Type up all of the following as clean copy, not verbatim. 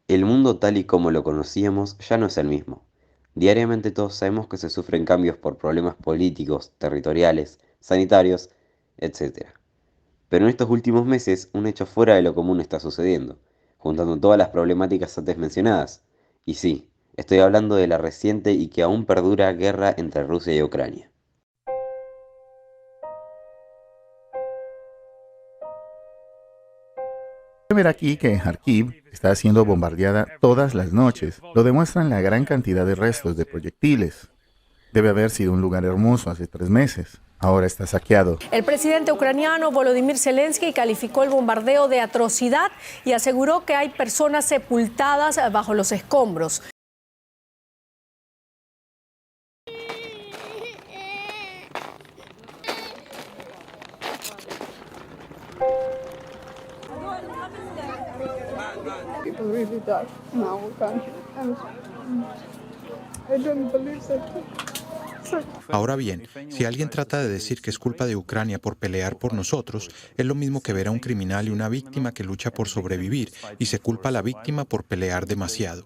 El mundo tal y como lo conocíamos ya no es el mismo. Diariamente todos sabemos que se sufren cambios por problemas políticos, territoriales, sanitarios, etc. Pero en estos últimos meses un hecho fuera de lo común está sucediendo, juntando todas las problemáticas antes mencionadas. Y sí, estoy hablando de la reciente y que aún perdura guerra entre Rusia y Ucrania. Ver aquí que Kharkiv está siendo bombardeada todas las noches. Lo demuestran la gran cantidad de restos de proyectiles. Debe haber sido un lugar hermoso hace 3 meses. Ahora está saqueado. El presidente ucraniano Volodymyr Zelensky calificó el bombardeo de atrocidad y aseguró que hay personas sepultadas bajo los escombros. People really die in our country. I don't believe that. Ahora bien, si alguien trata de decir que es culpa de Ucrania por pelear por nosotros, es lo mismo que ver a un criminal y una víctima que lucha por sobrevivir y se culpa a la víctima por pelear demasiado.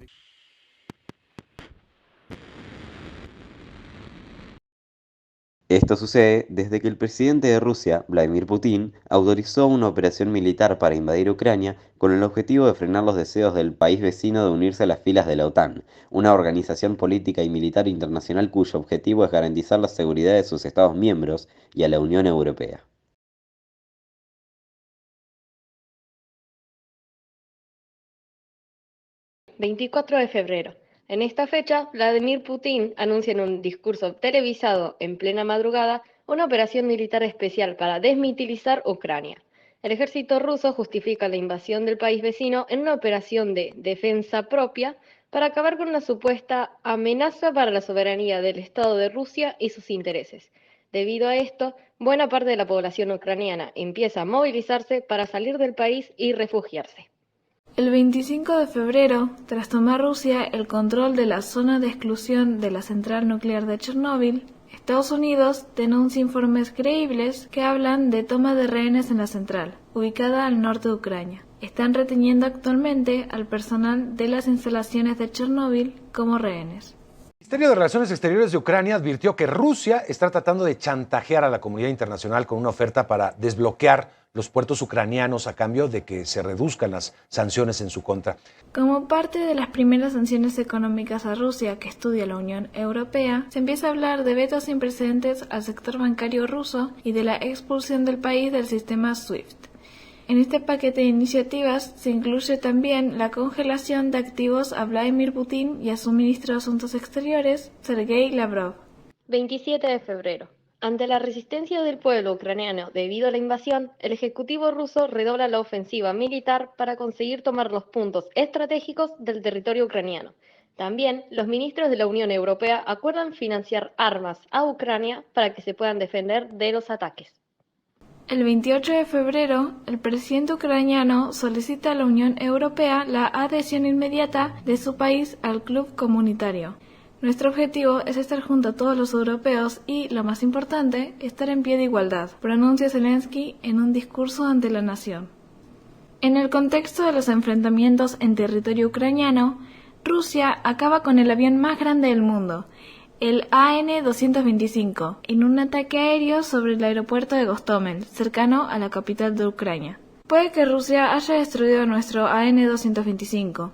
Esto sucede desde que el presidente de Rusia, Vladimir Putin, autorizó una operación militar para invadir Ucrania con el objetivo de frenar los deseos del país vecino de unirse a las filas de la OTAN, una organización política y militar internacional cuyo objetivo es garantizar la seguridad de sus Estados miembros y a la Unión Europea. ...24 de febrero. En esta fecha, Vladimir Putin anuncia en un discurso televisado en plena madrugada una operación militar especial para desmilitarizar Ucrania. El ejército ruso justifica la invasión del país vecino en una operación de defensa propia para acabar con una supuesta amenaza para la soberanía del Estado de Rusia y sus intereses. Debido a esto, buena parte de la población ucraniana empieza a movilizarse para salir del país y refugiarse. El 25 de febrero, tras tomar Rusia el control de la zona de exclusión de la central nuclear de Chernóbil, Estados Unidos denuncia informes creíbles que hablan de toma de rehenes en la central, ubicada al norte de Ucrania. Están reteniendo actualmente al personal de las instalaciones de Chernóbil como rehenes. El Ministerio de Relaciones Exteriores de Ucrania advirtió que Rusia está tratando de chantajear a la comunidad internacional con una oferta para desbloquear los puertos ucranianos a cambio de que se reduzcan las sanciones en su contra. Como parte de las primeras sanciones económicas a Rusia que estudia la Unión Europea, se empieza a hablar de vetos sin precedentes al sector bancario ruso y de la expulsión del país del sistema SWIFT. En este paquete de iniciativas se incluye también la congelación de activos a Vladimir Putin y a su ministro de Asuntos Exteriores, Sergei Lavrov. 27 de febrero. Ante la resistencia del pueblo ucraniano debido a la invasión, el Ejecutivo ruso redobla la ofensiva militar para conseguir tomar los puntos estratégicos del territorio ucraniano. También, los ministros de la Unión Europea acuerdan financiar armas a Ucrania para que se puedan defender de los ataques. El 28 de febrero, el presidente ucraniano solicita a la Unión Europea la adhesión inmediata de su país al club comunitario. Nuestro objetivo es estar junto a todos los europeos y, lo más importante, estar en pie de igualdad, pronuncia Zelensky en un discurso ante la nación. En el contexto de los enfrentamientos en territorio ucraniano, Rusia acaba con el avión más grande del mundo, el AN-225, en un ataque aéreo sobre el aeropuerto de Gostomel, cercano a la capital de Ucrania. Puede que Rusia haya destruido nuestro AN-225,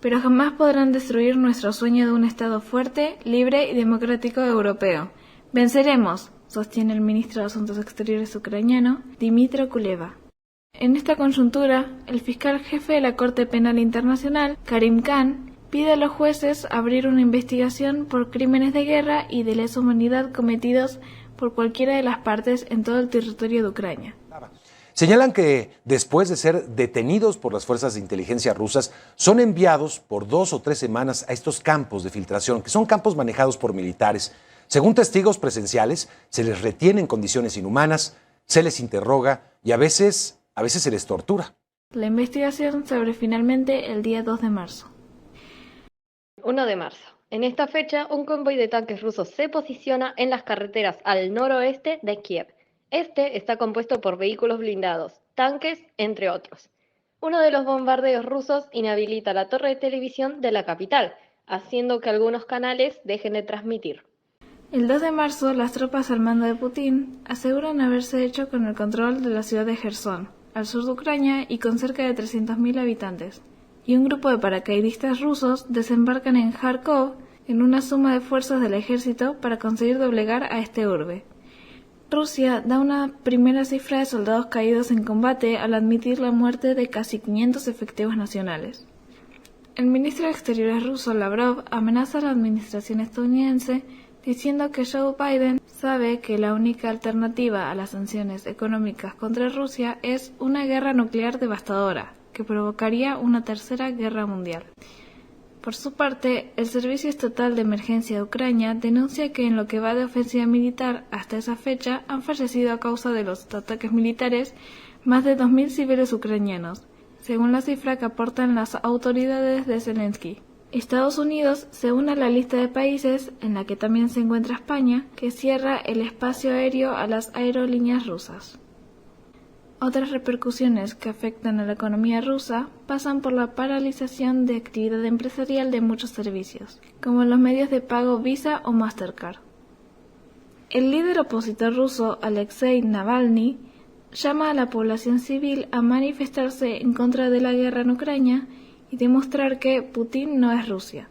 pero jamás podrán destruir nuestro sueño de un Estado fuerte, libre y democrático europeo. Venceremos, sostiene el ministro de Asuntos Exteriores ucraniano, Dmytro Kuleba. En esta coyuntura, el fiscal jefe de la Corte Penal Internacional, Karim Khan, pide a los jueces abrir una investigación por crímenes de guerra y de lesa humanidad cometidos por cualquiera de las partes en todo el territorio de Ucrania. Señalan que después de ser detenidos por las fuerzas de inteligencia rusas, son enviados por 2 o 3 semanas a estos campos de filtración, que son campos manejados por militares. Según testigos presenciales, se les retiene en condiciones inhumanas, se les interroga y a veces se les tortura. La investigación se abre finalmente el día 2 de marzo. 1 de marzo. En esta fecha, un convoy de tanques rusos se posiciona en las carreteras al noroeste de Kiev. Este está compuesto por vehículos blindados, tanques, entre otros. Uno de los bombardeos rusos inhabilita la torre de televisión de la capital, haciendo que algunos canales dejen de transmitir. El 2 de marzo, las tropas al mando de Putin aseguran haberse hecho con el control de la ciudad de Jersón, al sur de Ucrania y con cerca de 300.000 habitantes. Y un grupo de paracaidistas rusos desembarcan en Kharkov en una suma de fuerzas del ejército para conseguir doblegar a este urbe. Rusia da una primera cifra de soldados caídos en combate al admitir la muerte de casi 500 efectivos nacionales. El ministro de Exteriores ruso, Lavrov, amenaza a la administración estadounidense diciendo que Joe Biden sabe que la única alternativa a las sanciones económicas contra Rusia es una guerra nuclear devastadora, que provocaría una tercera guerra mundial. Por su parte, el Servicio Estatal de Emergencia de Ucrania denuncia que en lo que va de ofensiva militar hasta esa fecha han fallecido a causa de los ataques militares más de 2.000 civiles ucranianos, según la cifra que aportan las autoridades de Zelensky. Estados Unidos se une a la lista de países, en la que también se encuentra España, que cierra el espacio aéreo a las aerolíneas rusas. Otras repercusiones que afectan a la economía rusa pasan por la paralización de actividad empresarial de muchos servicios, como los medios de pago Visa o Mastercard. El líder opositor ruso Alexei Navalny llama a la población civil a manifestarse en contra de la guerra en Ucrania y demostrar que Putin no es Rusia.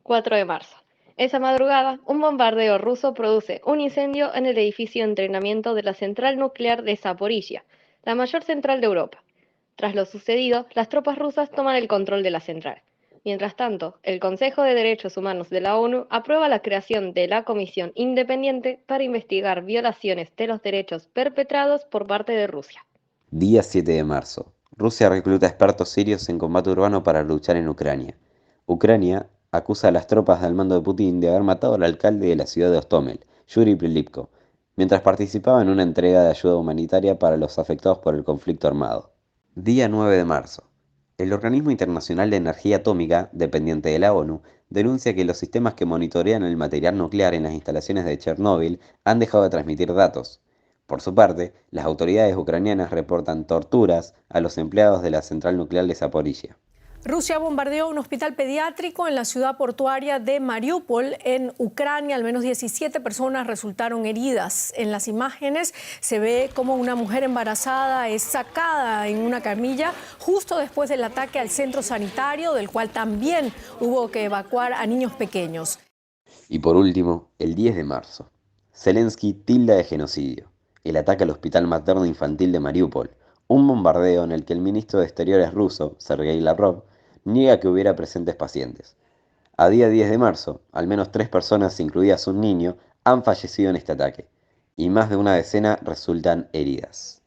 4 de marzo. Esa madrugada, un bombardeo ruso produce un incendio en el edificio de entrenamiento de la central nuclear de Zaporizhia, la mayor central de Europa. Tras lo sucedido, las tropas rusas toman el control de la central. Mientras tanto, el Consejo de Derechos Humanos de la ONU aprueba la creación de la Comisión Independiente para investigar violaciones de los derechos perpetrados por parte de Rusia. Día 7 de marzo. Rusia recluta expertos sirios en combate urbano para luchar en Ucrania. Ucrania acusa a las tropas al mando de Putin de haber matado al alcalde de la ciudad de Hostomel, Yuri Prilipko, mientras participaba en una entrega de ayuda humanitaria para los afectados por el conflicto armado. Día 9 de marzo. El Organismo Internacional de Energía Atómica, dependiente de la ONU, denuncia que los sistemas que monitorean el material nuclear en las instalaciones de Chernóbil han dejado de transmitir datos. Por su parte, las autoridades ucranianas reportan torturas a los empleados de la central nuclear de Zaporizhia. Rusia bombardeó un hospital pediátrico en la ciudad portuaria de Mariupol, en Ucrania. Al menos 17 personas resultaron heridas. En las imágenes se ve cómo una mujer embarazada es sacada en una camilla justo después del ataque al centro sanitario, del cual también hubo que evacuar a niños pequeños. Y por último, el 10 de marzo. Zelensky tilda de genocidio el ataque al hospital materno infantil de Mariupol, un bombardeo en el que el ministro de Exteriores ruso, Sergei Lavrov, niega que hubiera presentes pacientes. A día 10 de marzo, al menos 3 personas, incluidas un niño, han fallecido en este ataque, y más de una decena resultan heridas.